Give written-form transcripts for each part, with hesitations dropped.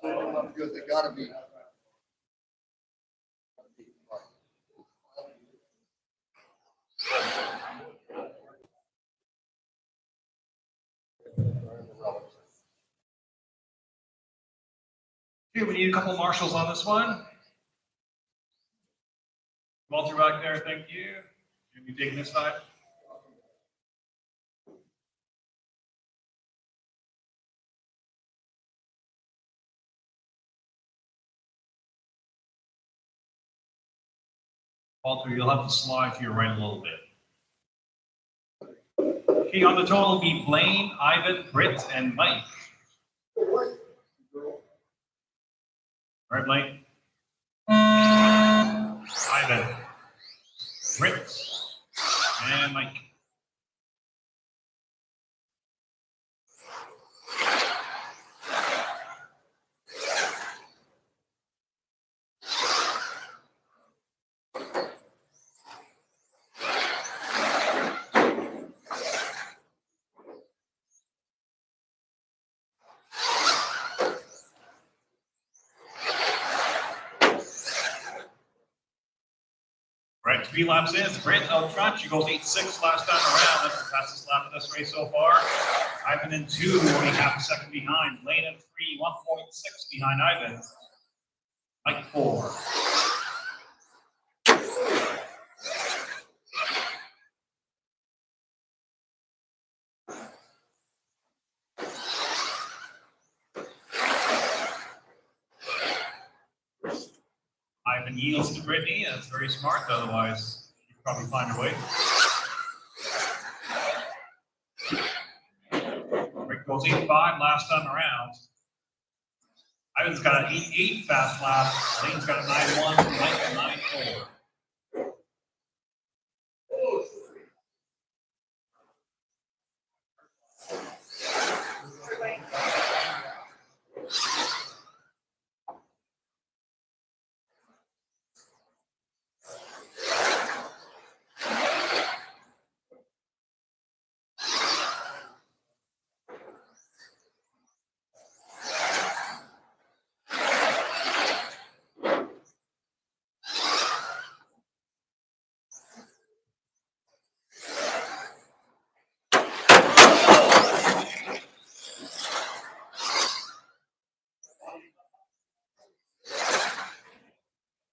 Because they gotta be. Okay, we need a couple marshals on this one. Walter back there, thank you. Can you take this side? Walter, you'll have to slide to your right a little bit. Okay, on the total will be Blaine, Ivan, Britt, and Mike. All right, Blaine. Ivan, Britt, and Mike. Right, 3 laps in. Britt out front. She goes 8.6 last time around. That's the fastest lap of this race so far. Ivan in 2, only half a second behind. Lane in 3, 1.6 behind Ivan. Mike 4. Ivan yields to Brittany. That's very smart. Otherwise, you'd probably find a way. Rick goes 8.5 last time around. Ivan's got an 8.8 fast lap. Lane's got a 9.1. Mike a 9.4.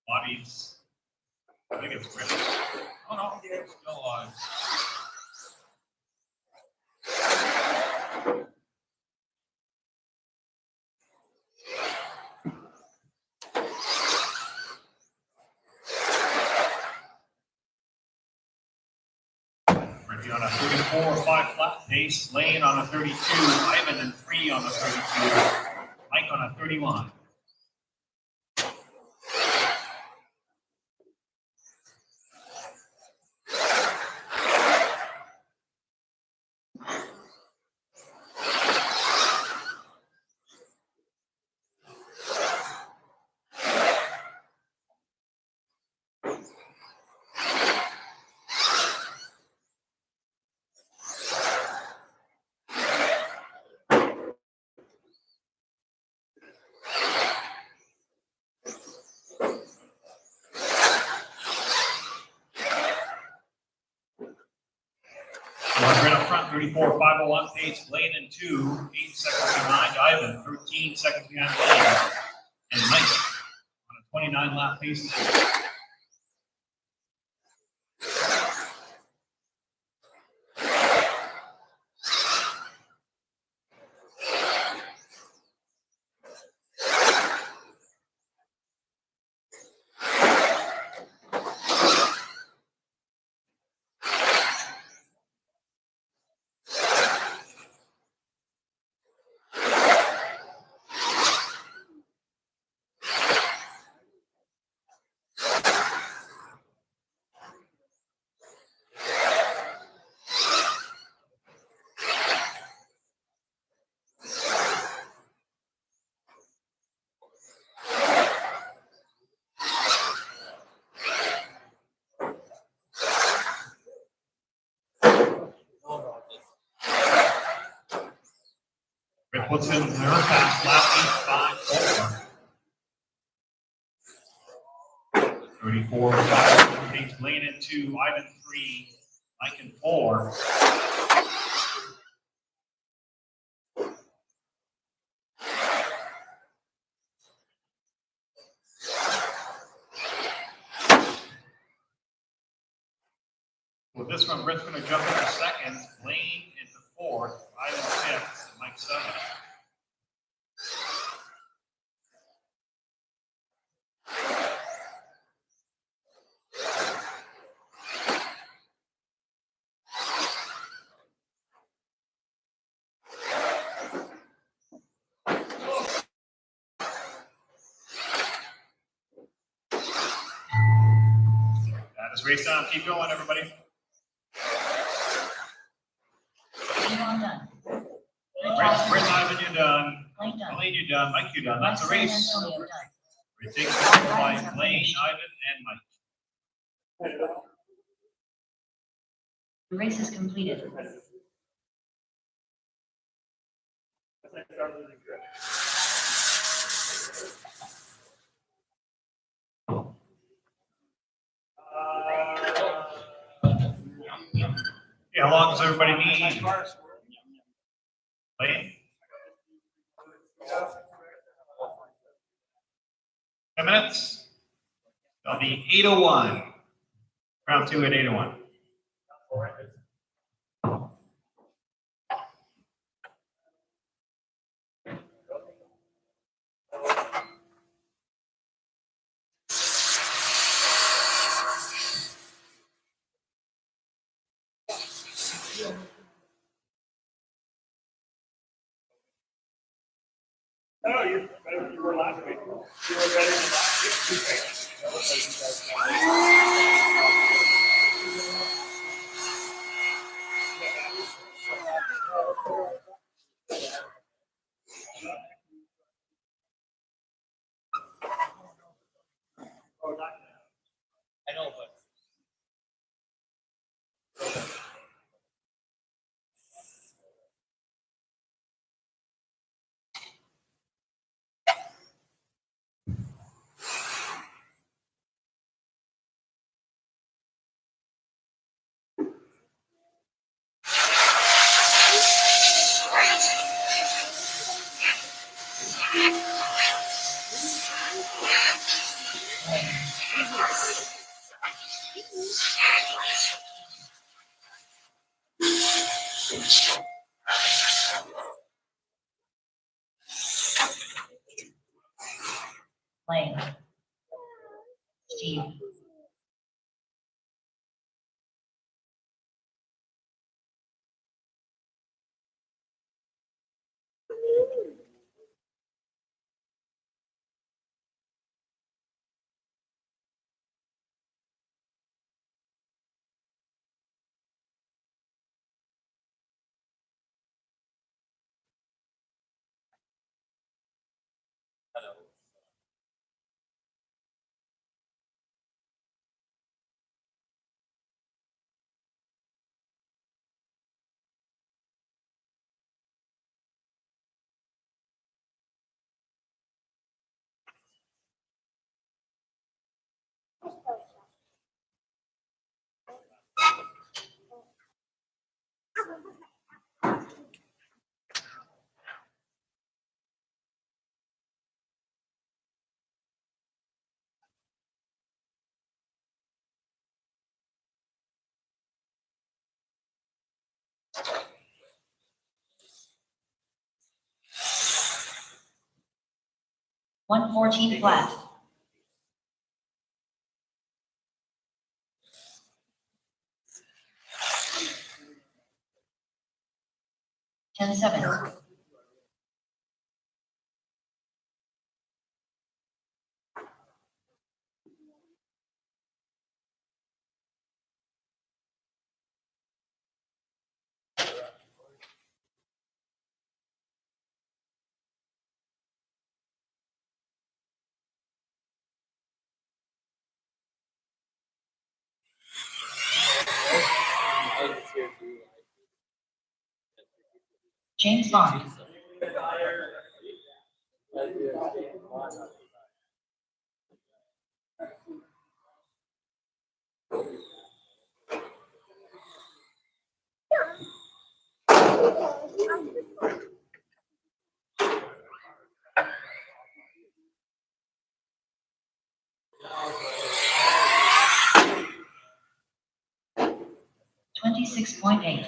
Bodies. I think it's Brittany. Oh no, it's still alive. Brittany on a 34.5 flat pace. Lane on a 32. Ivan in 3 on a 32. Mike on a 31. Right up front, 34.501 pace. Lane in 2, 8 seconds behind Ivan, 13 seconds behind Lane. And Mike on a 29 lap pace. Rick puts in her fast lap 8.5. 3, 4, 5. He's laying into Ivan 3, Mike in 4. With this one, Britt's going to jump into second, Lane into fourth, Ivan 5th, and Mike 7th. That is race on. Keep going, everybody. Britt, Ivan, you're done. Lane, you're done. Mike, you're done. That's a race. It takes by Lane, Ivan, and Mike. The race is completed. Yeah, how long does everybody need? Lane? 10 minutes? That'll be 8:01. Round 2 at 8:01. Oh, you're better than you were last week. You were better than last week. I know, but. Lane. Steve. .114 flat. Ten seven. James Bond. 26.8.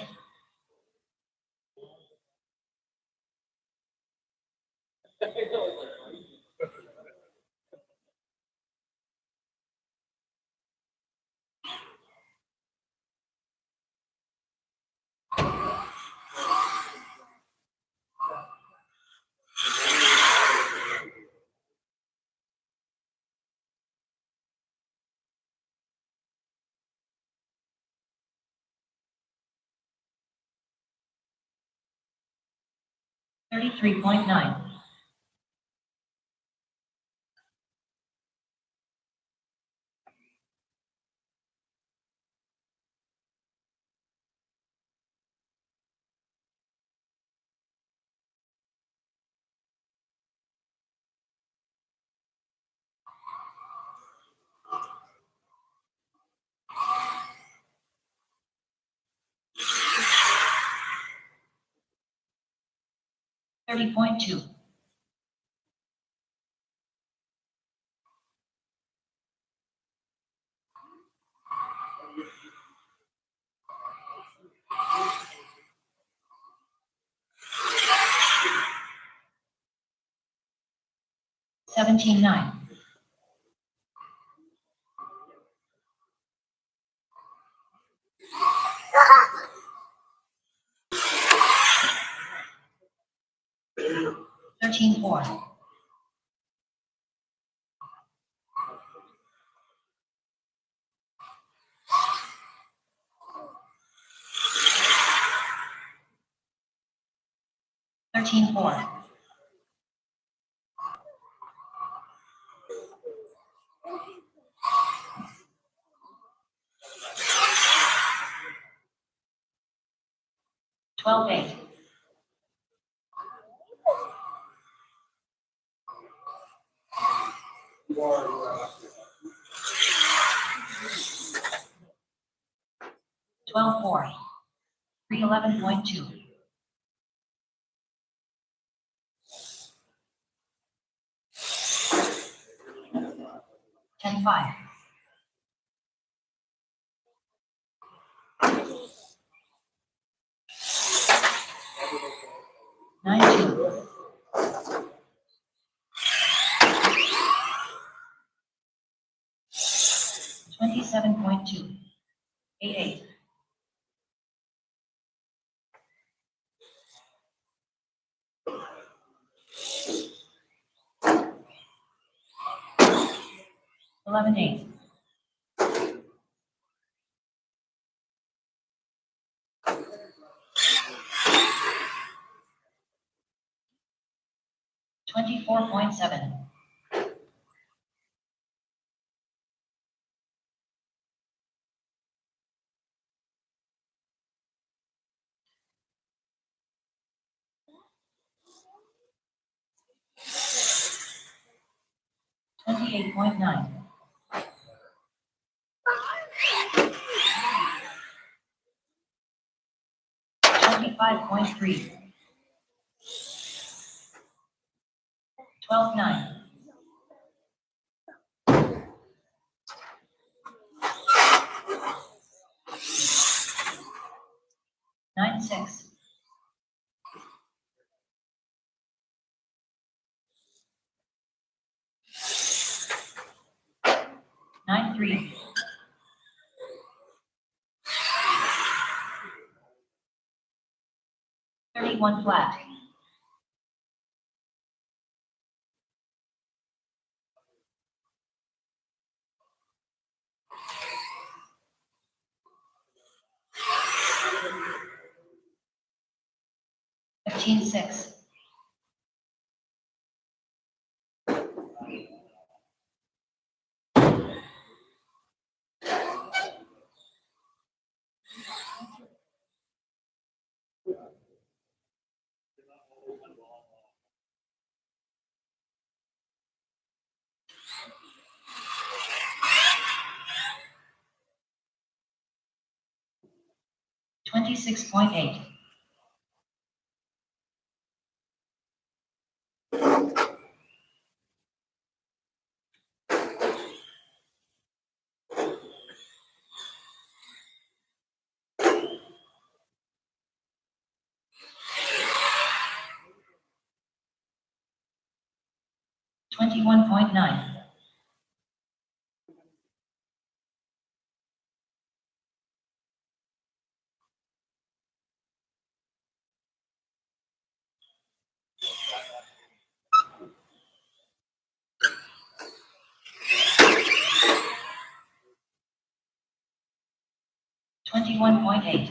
$33.9. $30.2. $17.9. $13.4. $13.4. $12.8. $12.4. 311.2. $10.5. $9.2. $27.2. $8.8. $11.8. $24.7. $28.9. $25.3. $12.9. $9.6. $9.3. $31 flat. $15.6. $26.8. 21.9. $21.8.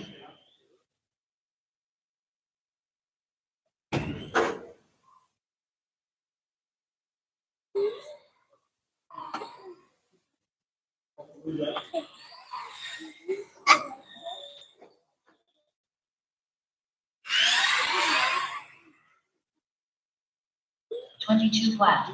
$22 flat.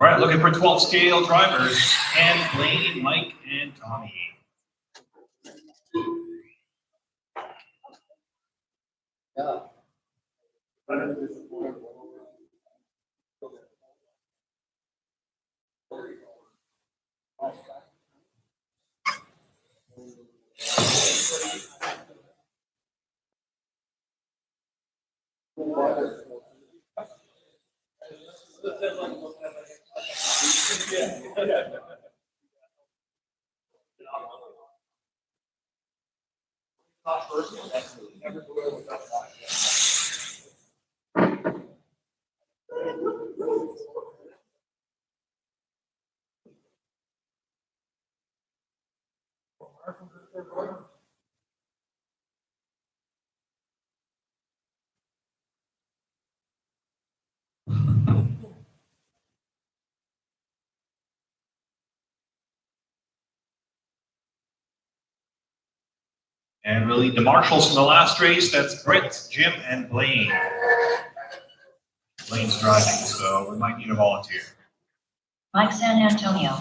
All right, looking for 12 scale drivers. Ken, Blaine, Mike, and Tommy. And we'll lead the marshals from the last race. That's Britt, Jim, and Blaine. Blaine's driving, so we might need a volunteer. Mike San Antonio.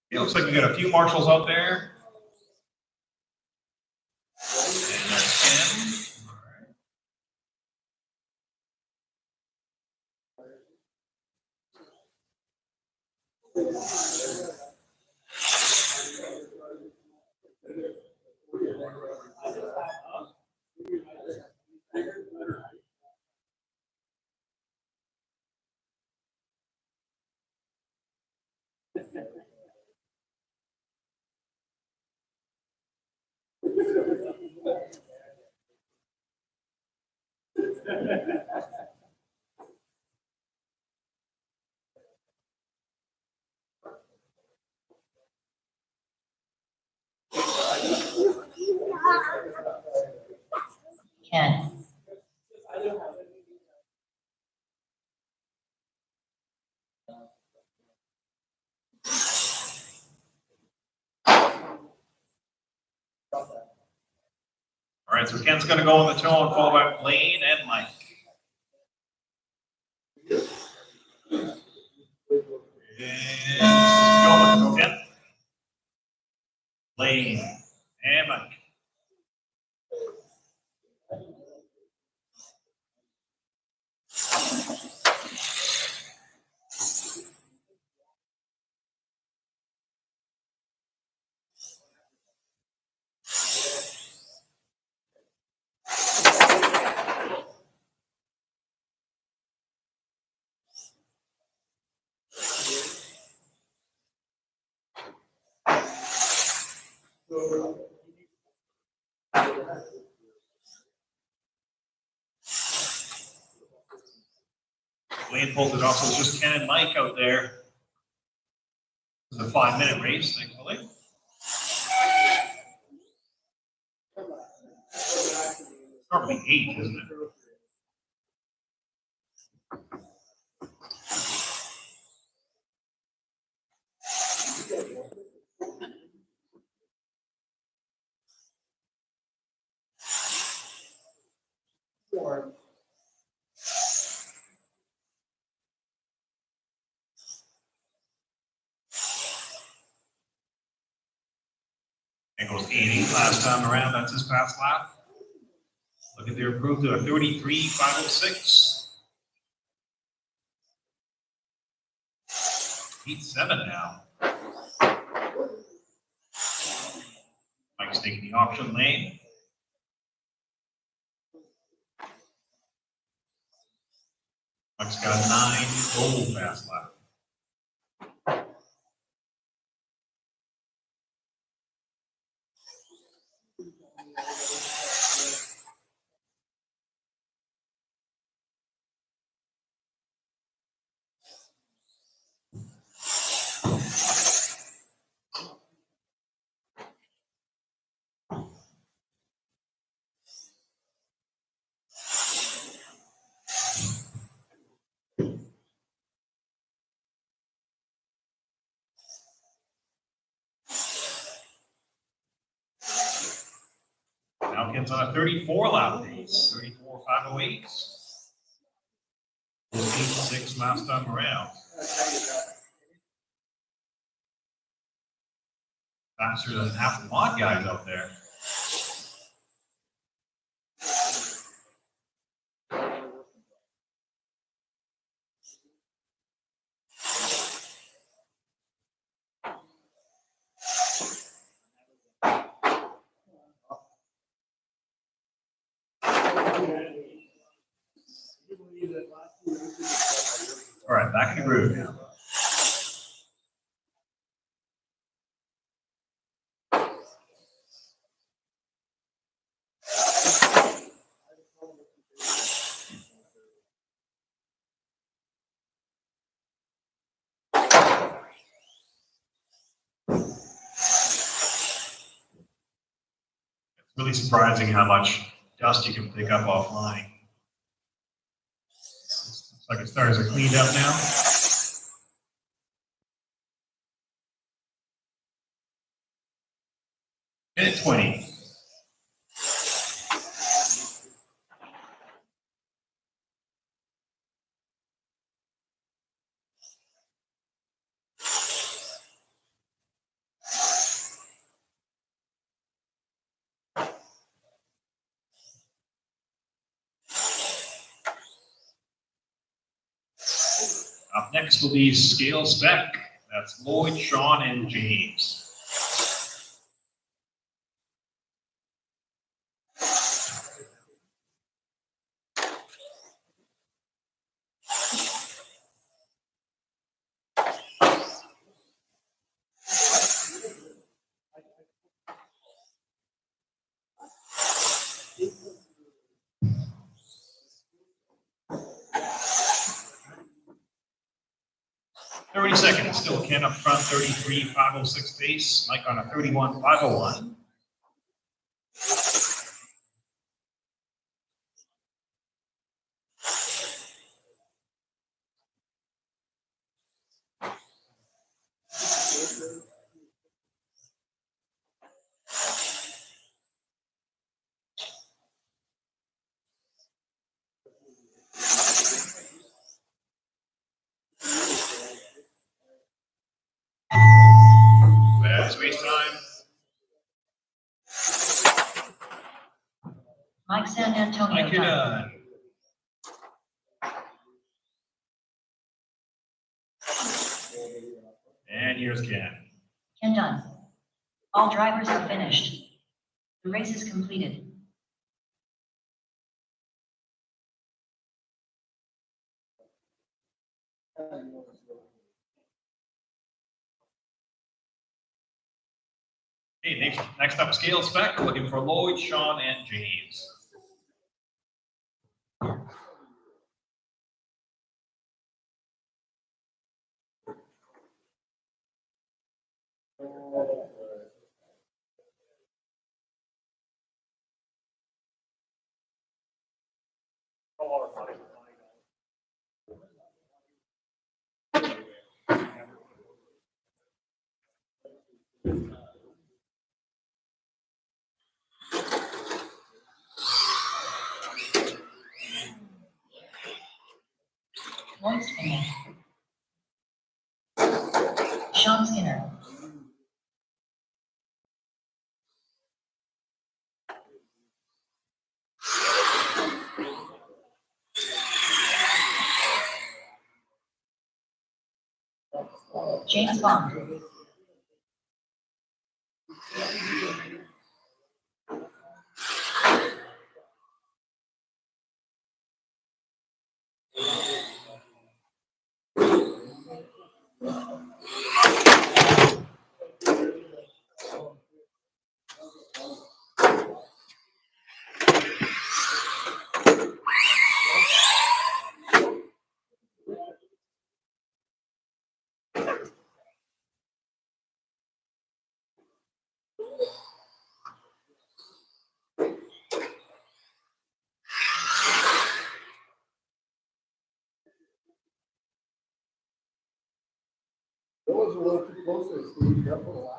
It looks like we got a few marshals out there. And there's Ken. All right. Ken. All right, so Ken's going to go on the tone, followed by Blaine and Mike. And go Ken. Blaine and Mike. Blaine pulled it off, so it's just Ken and Mike out there. It's a 5-minute race, thankfully. Probably 8, isn't it? It goes 80 last time around. That's his past lap. Look at their improved to a 33.506. Heat 7 now. Mike's taking the option lane. Mike's got a 9 gold fast lap. Now gets on a 34 lap pace, 34.508. 86 last time around. Faster than half the mod guys out there. All right, back in the groove now. It's really surprising how much dust you can pick up offline. Looks like its tires are cleaned up now. Minute 20. Up next will be Scale Spec. That's Lloyd, Sean, and James. Seconds, still Ken up front, 33.506 pace. Mike on a 31.501. That's race time. Mike San Antonio. Mike, you're done. And here's Ken. Ken done. All drivers are finished. The race is completed. Okay, next up, Scale Spec, looking for Lloyd, Sean, and James. Lloyd Skinner. Sean Skinner. James Bond. That was a little too close there, Steve. Careful.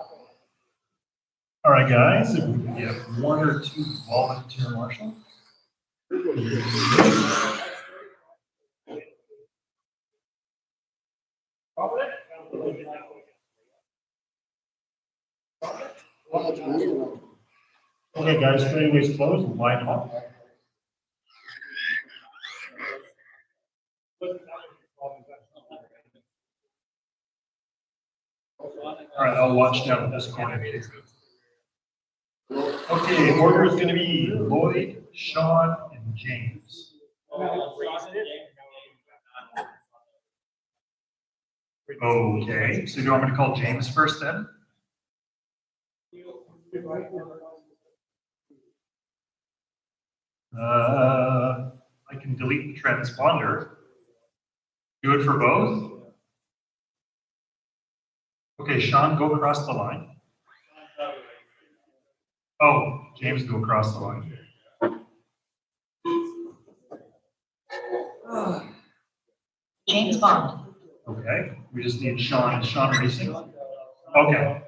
All right, guys, if we can get one or two volunteer marshals. Okay, guys, anyways, close and line them up. All right, I'll watch down at this corner. Okay, order is going to be Lloyd, Sean, and James. Okay, so do you want me to call James first then? I can delete the transponder. Do it for both? Okay, Sean, go across the line. Oh, James, go across the line. James Bond. Okay, we just need Sean. Is Sean racing? Okay.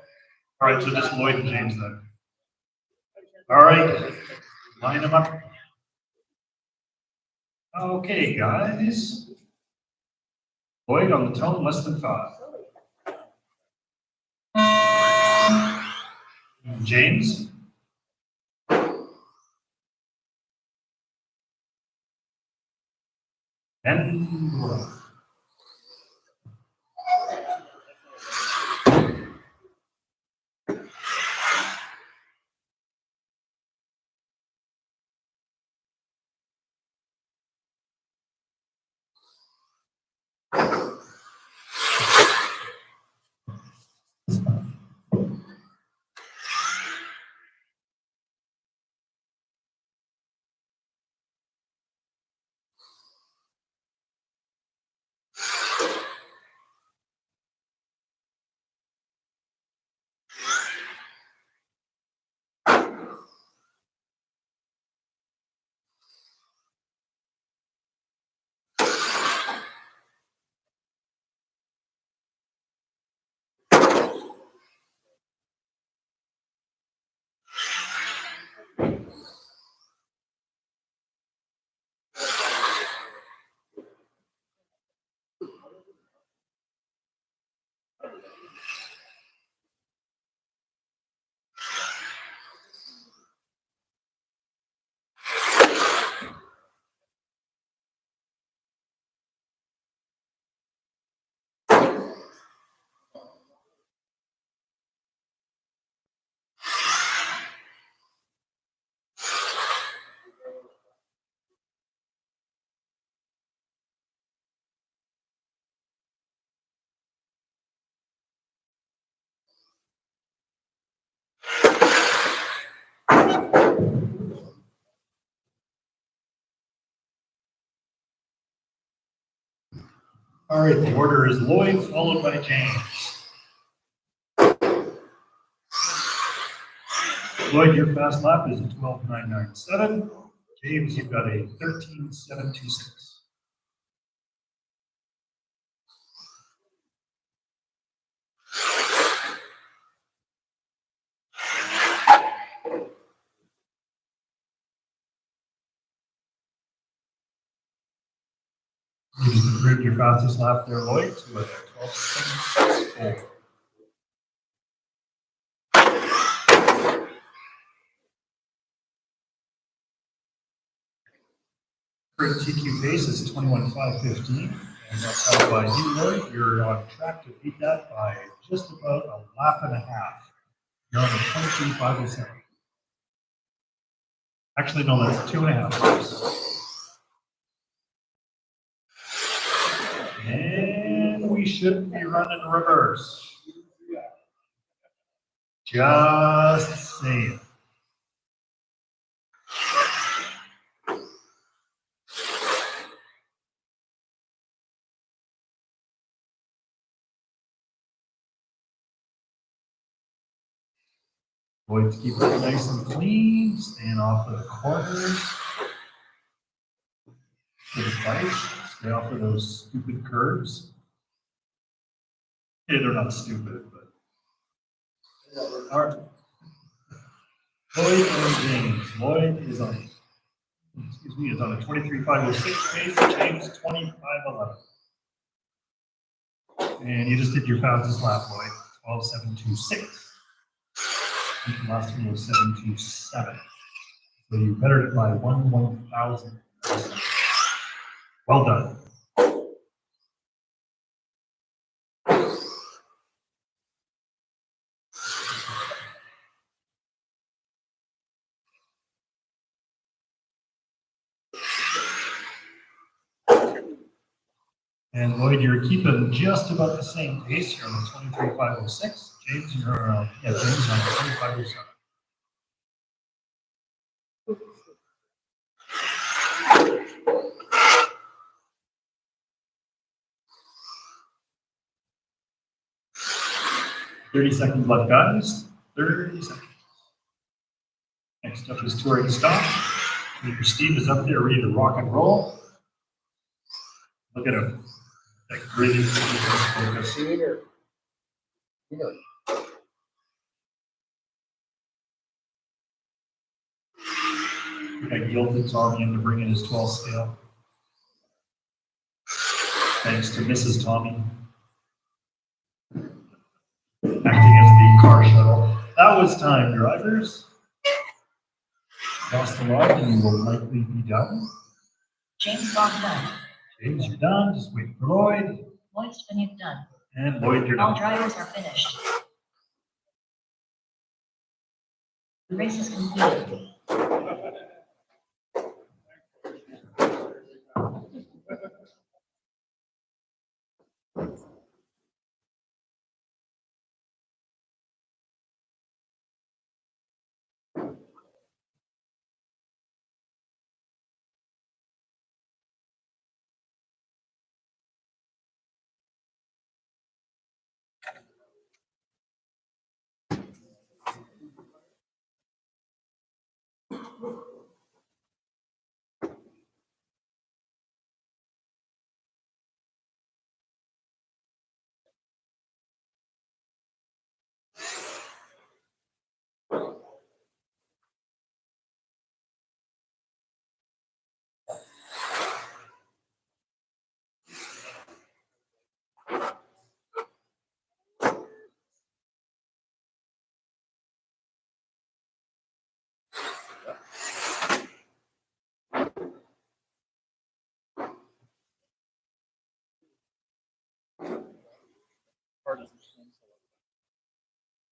All right, so just Lloyd and James then. All right, line them up. Okay, guys. Lloyd on the tone, less than 5. James? And Laura. All right, the order is Lloyd, followed by James. Lloyd, your fast lap is a 12.997. James, you've got a 13.726. You just improved your fastest lap there, Lloyd, to a 12.6. Current TQ pace is 21.515, and that's held by you, Lloyd. You're on track to beat that by just about a lap and a half. You're on the 23.507. Actually, no, that's 2.5 laps. And we should be running reverse. Just saying. Going to keep it nice and clean, staying off of the corners. To the bikes, stay off of those stupid curves. Hey, they're not stupid, but. All right. Lloyd and James. Lloyd is on, excuse me, is on a 23.506 pace, James 25.11. And you just did your fastest lap, Lloyd, 12.726. The last one was 7.27. So you bettered it by 1/1000. Well done. And Lloyd, you're keeping just about the same pace. You're on the 23.506. James, you're James on the 25.07. Thirty seconds left, guys. 30 seconds. Next up is touring stop. Mr. Steve is up there ready to rock and roll. Look at him. That gritty focus. Here. Here. We got Gilton's Tommy in to bring in his 12 scale. Thanks to Mrs. Tommy. Acting as the car shuttle. That was time, drivers. Cross the line and you will likely be done. James logged done. James, you're done. Just wait for Lloyd. Lloyd's finished done. And Lloyd, you're All done. drivers are finished. The race is completed.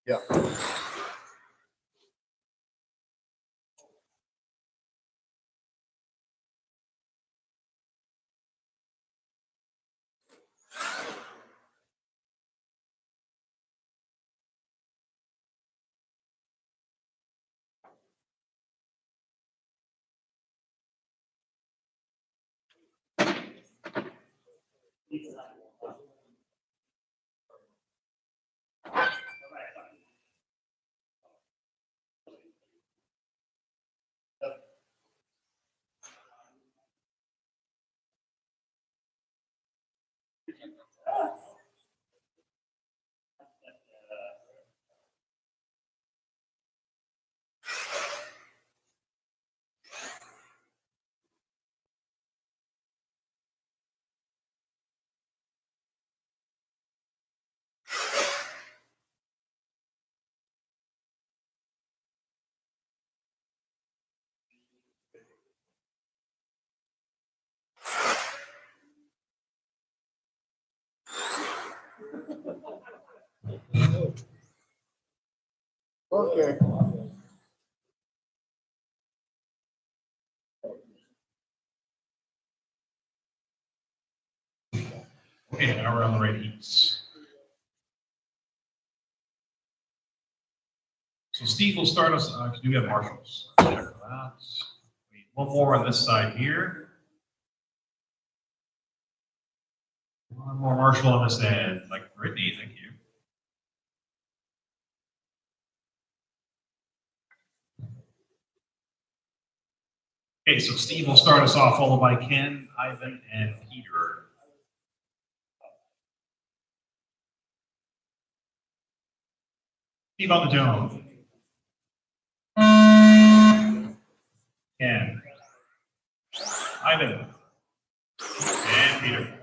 Yeah. Okay. Okay, now we're on the right heats. So Steve will start us, do we have marshals? Check that. Wait, one more on this side here. One more marshal on this end, like Brittany, thank you. Okay, so Steve will start us off, followed by Ken, Ivan, and Peter. Steve on the dome. Ken. Ivan. And Peter.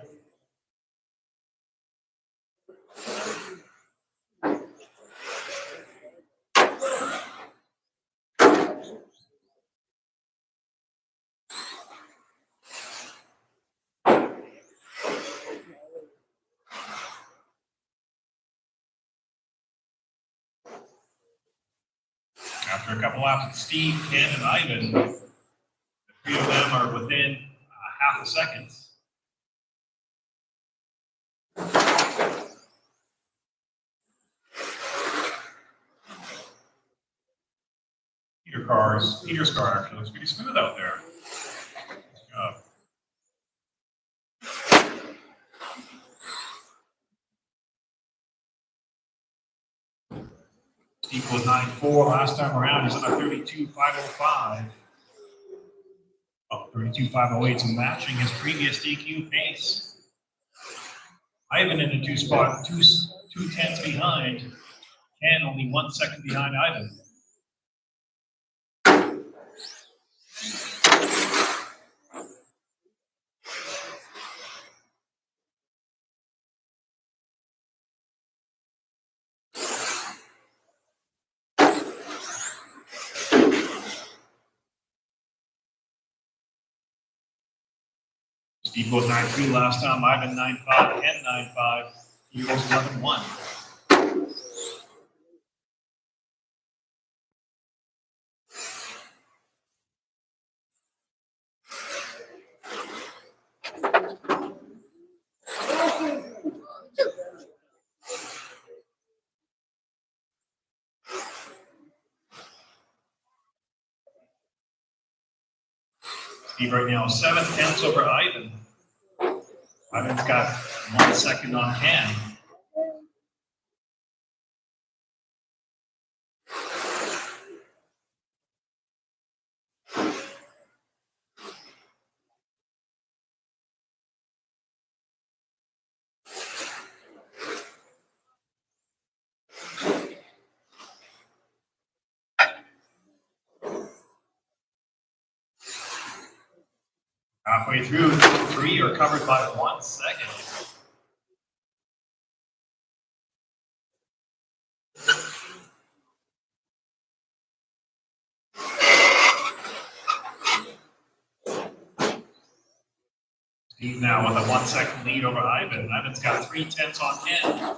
After a couple laps with Steve, Ken, and Ivan, the three of them are within half a second. Peter's car actually looks pretty smooth out there. Good job. Steve was 9.4 last time around. He's on a 32.505. Oh, 32.508, so matching his previous DQ pace. Ivan in the two tenths behind. Ken only 1 second behind Ivan. Steve was 9.3 last time, Ivan 9.5, Ken 9.5, he was 11.1. Steve right now 7 tenths over Ivan. Ivan's got 1 second on Ken. Halfway through, 3 are covered by 1 second. Steve now with a 1 second lead over Ivan. Ivan's got 3 tenths on Ken.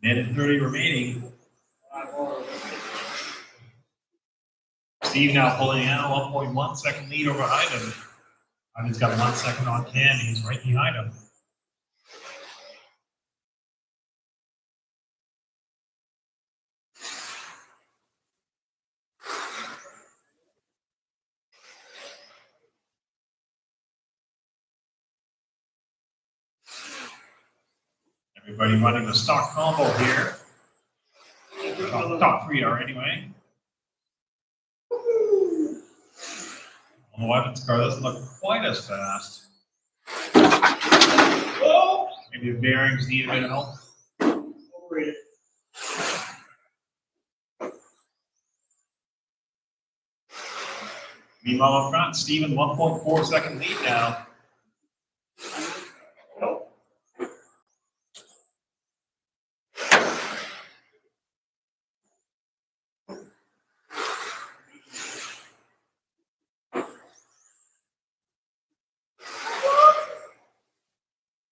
Minute 30 remaining. Steve now pulling out 1.1 second lead over Ivan. Ivan's got 1 second on Ken. He's right behind him. Everybody running the stock combo here. Top 3 are anyway. Although Ivan's car doesn't look quite as fast. Maybe the bearings need a bit of help. Overrated. Meanwhile, up front, Steven, 1.4 second lead now.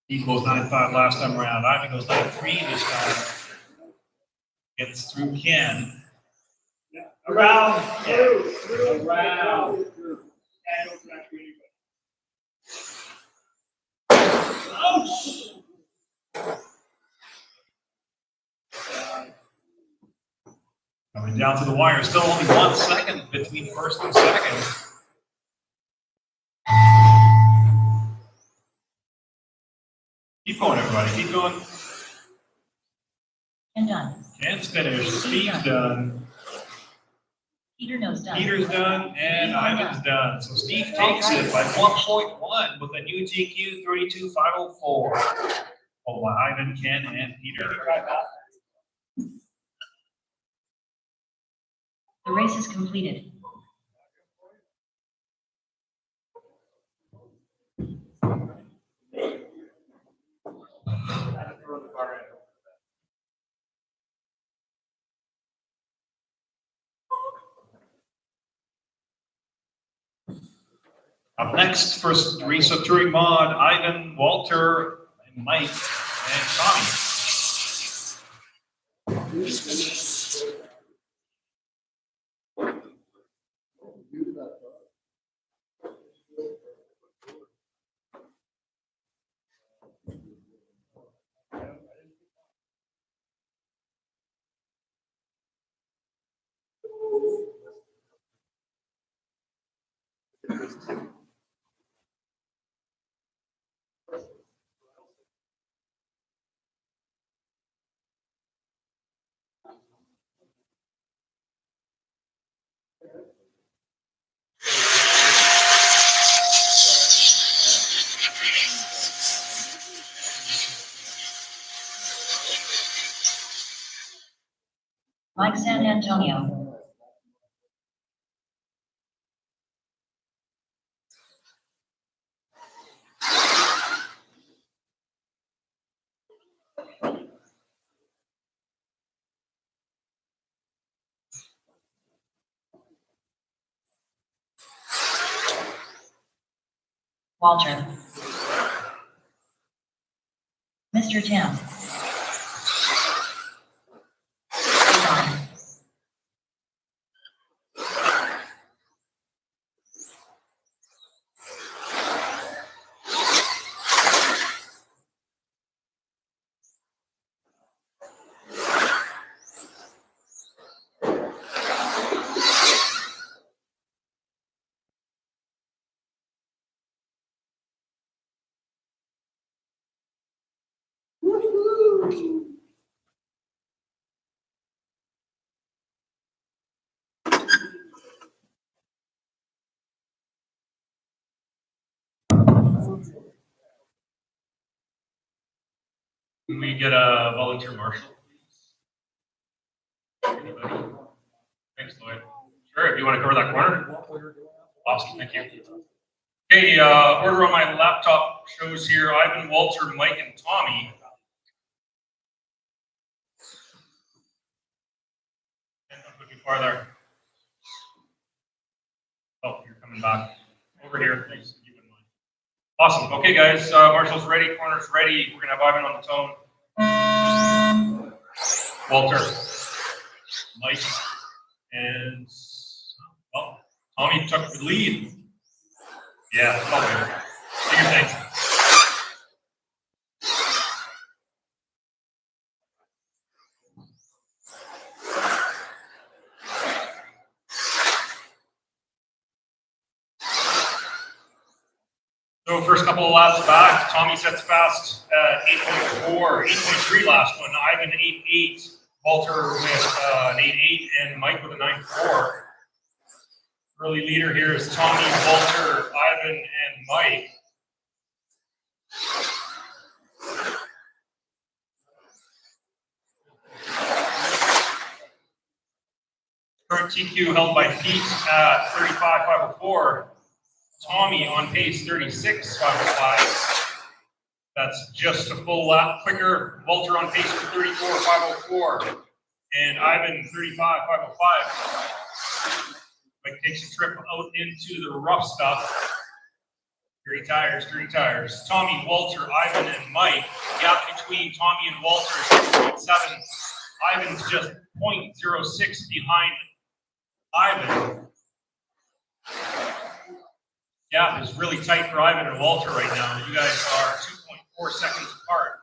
Equals 9.5 last time around. Ivan goes 9.3 this time. Gets through Ken. Around. Around. Ouch! Coming down to the wire, still only 1 second between first and second. Keep going, everybody. Keep going. And done. Ken's finished. Steve's done. Peter knows done. Peter's done, and Ivan's done. So Steve takes it by 1.1 with a new TQ 32,504. Oh, by Ivan, Ken, and Peter. The race is completed. Up next for Teresa Touring Mod, Ivan, Walter, and Mike, and Tommy. Mike San Antonio. Walter. Mr. Tim. John. Can we get a volunteer marshal, please? Anybody? Thanks, Lloyd. Sure, if you want to cover that corner. Awesome, thank you. Okay, order on my laptop shows here Ivan, Walter, Mike, and Tommy. Not looking farther. Oh, you're coming back. Over here, please. Keep in mind. Awesome. Okay, guys, Marshall's ready, corner's ready. We're gonna have Ivan on the tone. Walter, Mike, and oh, Tommy took the lead. Yeah, okay. Do your thing. So first couple of laps back, Tommy sets fast 8.4, 8.3 last one. Ivan 8.8, Walter with an 8.8, and Mike with a 9.4. Early leader here is Tommy, Walter, Ivan, and Mike. Current TQ held by Pete at 35,504. Tommy on pace 36,505. That's just a full lap quicker. Walter on pace for 34,504. And Ivan 35,505. Mike takes a trip out into the rough stuff. Dirty tires, dirty tires. Tommy, Walter, Ivan, and Mike. The gap between Tommy and Walter is 6.7. Ivan's just 0.06 behind Ivan. Gap is really tight for Ivan and Walter right now. You guys are 2.4 seconds apart.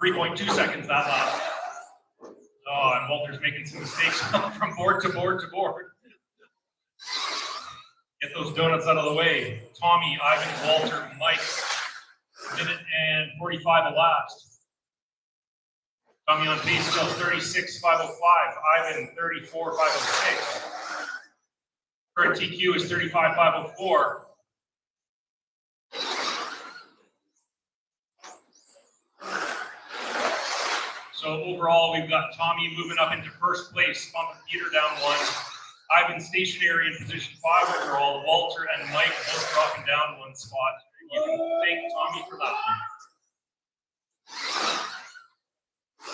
3.2 seconds that lap. Oh, and Walter's making some mistakes from board to board to board. Get those donuts out of the way. Tommy, Ivan, Walter, Mike. Minute and 45 elapsed. Tommy on pace still 36,505. Ivan 34,506. Current TQ is 35,504. So overall, we've got Tommy moving up into first place, bumping Peter down one. Ivan stationary in position 5 overall. Walter and Mike both dropping down one spot. You can thank Tommy for that one.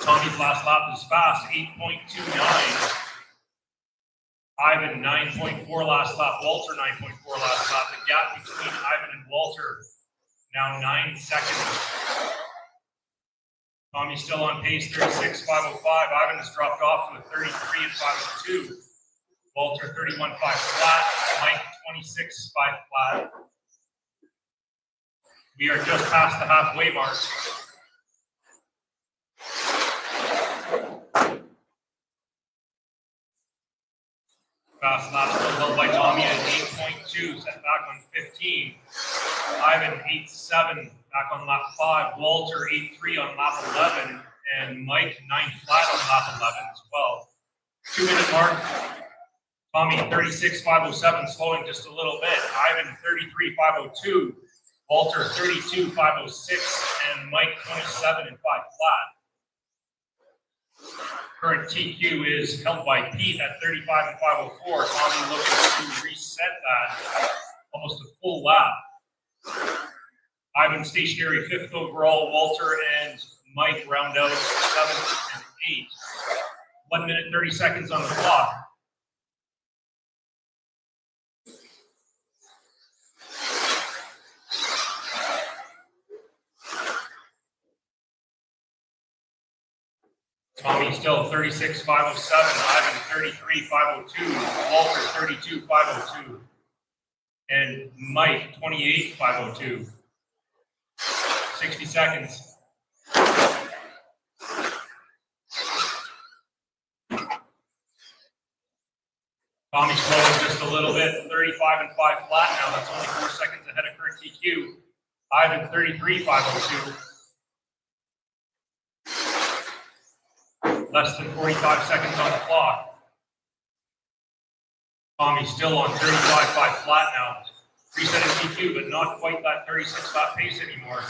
Tommy's last lap was fast, 8.29. Ivan 9.4 last lap. Walter 9.4 last lap. The gap between Ivan and Walter now 9 seconds. Tommy's still on pace, 36,505. Ivan has dropped off to a 33 and 502. Walter 31.5 flat. Mike 26.5 flat. We are just past the halfway mark. Fast lap still held by Tommy at 8.2, set back on 15. Ivan 8.7, back on lap 5. Walter 8.3 on lap 11. And Mike 9 flat on lap 11 as well. 2 minute mark. Tommy 36,507, slowing just a little bit. Ivan 33,502. Walter 32,506. And Mike 27 and 5 flat. Current TQ is held by Pete at 35 and 504. Tommy looking to reset that almost a full lap. Ivan stationary 5th overall. Walter and Mike round out 7th and 8th. 1 minute 30 seconds on the clock. Tommy still 36,507, Ivan 33,502, Walter 32,502, and Mike 28,502. 60 seconds. Tommy's slowing just a little bit, 35 and 5 flat now. That's only 4 seconds ahead of current TQ. Ivan 33,502. Less than 45 seconds on the clock. Tommy's still on 35.5 flat now. Resetting TQ, but not quite that 36 lap pace anymore.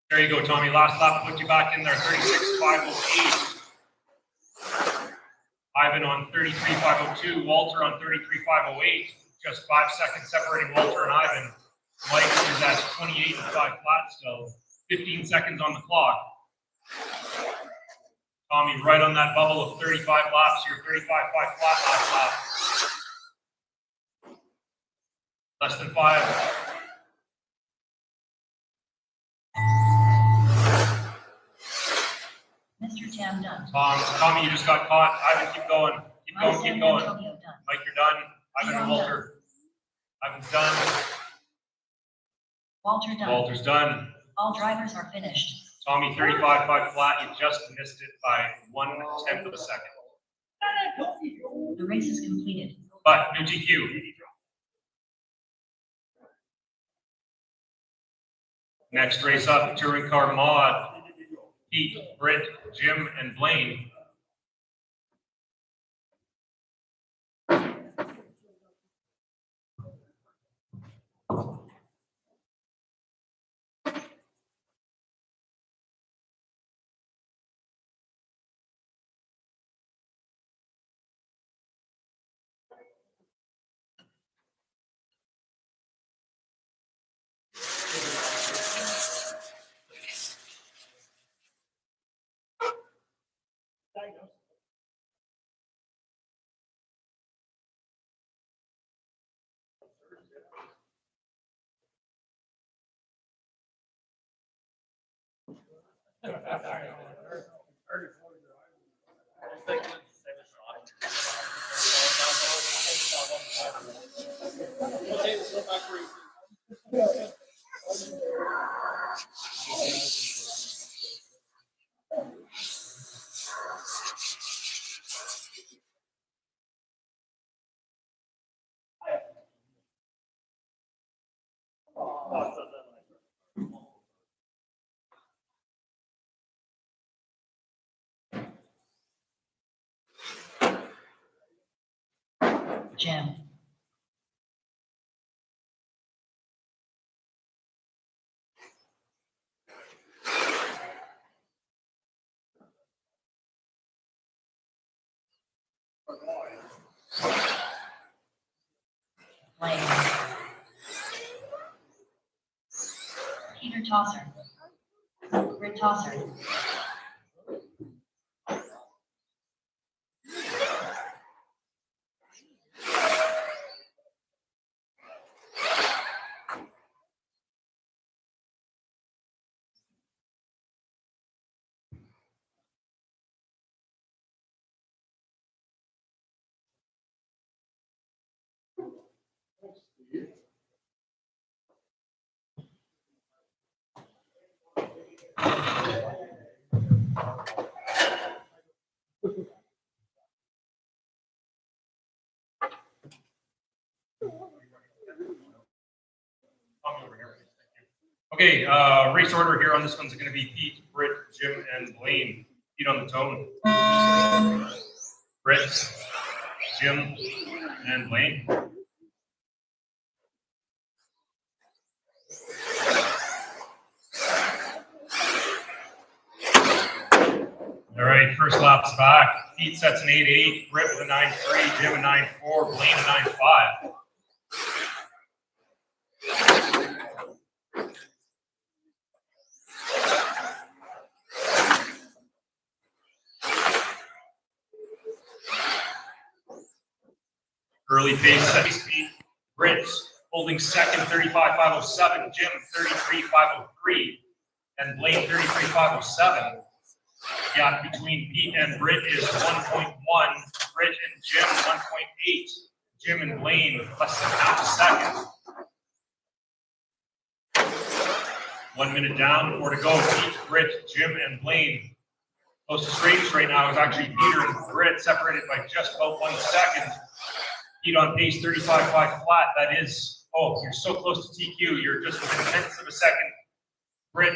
There you go, Tommy. Last lap put you back in there, 36.508. Ivan on 33.502. Walter on 33.508. Just 5 seconds separating Walter and Ivan. Mike is at 28 and 5 flat still. 15 seconds on the clock. Tommy right on that bubble of 35 laps. You're 35.5 flat last lap. Less than 5. Mr. Tam done. Tommy, you just got caught. Ivan, keep going. Keep going, keep going. Antonio done. Mike, you're done. Ivan and Walter. Ivan's done. Walter done. Walter's done. All drivers are finished. Tommy, 35.5 flat. You just missed it by 1/10 of a second. The race is completed. But new GQ. Next race up, touring car mod. Pete, Britt, Jim, and Blaine. Jim. Blaine. Peter Tosser. Britt Tosser. Okay, race order here on this one's going to be Pete, Britt, Jim, and Blaine. Pete on the tone. Britt, Jim, and Blaine. All right, first lap's back. Pete sets an 8.8, Britt with a 9.3, Jim a 9.4, Blaine a 9.5. Early pace, steady speed. Britt holding second, 35.507. Jim, 33.503. And Blaine, 33.507. Gap between Pete and Britt is 1.1. Britt and Jim, 1.8. Jim and Blaine, less than half a second. 1 minute down, 4 to go. Pete, Britt, Jim, and Blaine. Closest race right now is actually Peter and Britt, separated by just about 1 second. Pete on pace 35.5 flat. That is, oh, you're so close to TQ. You're just within tenths of a second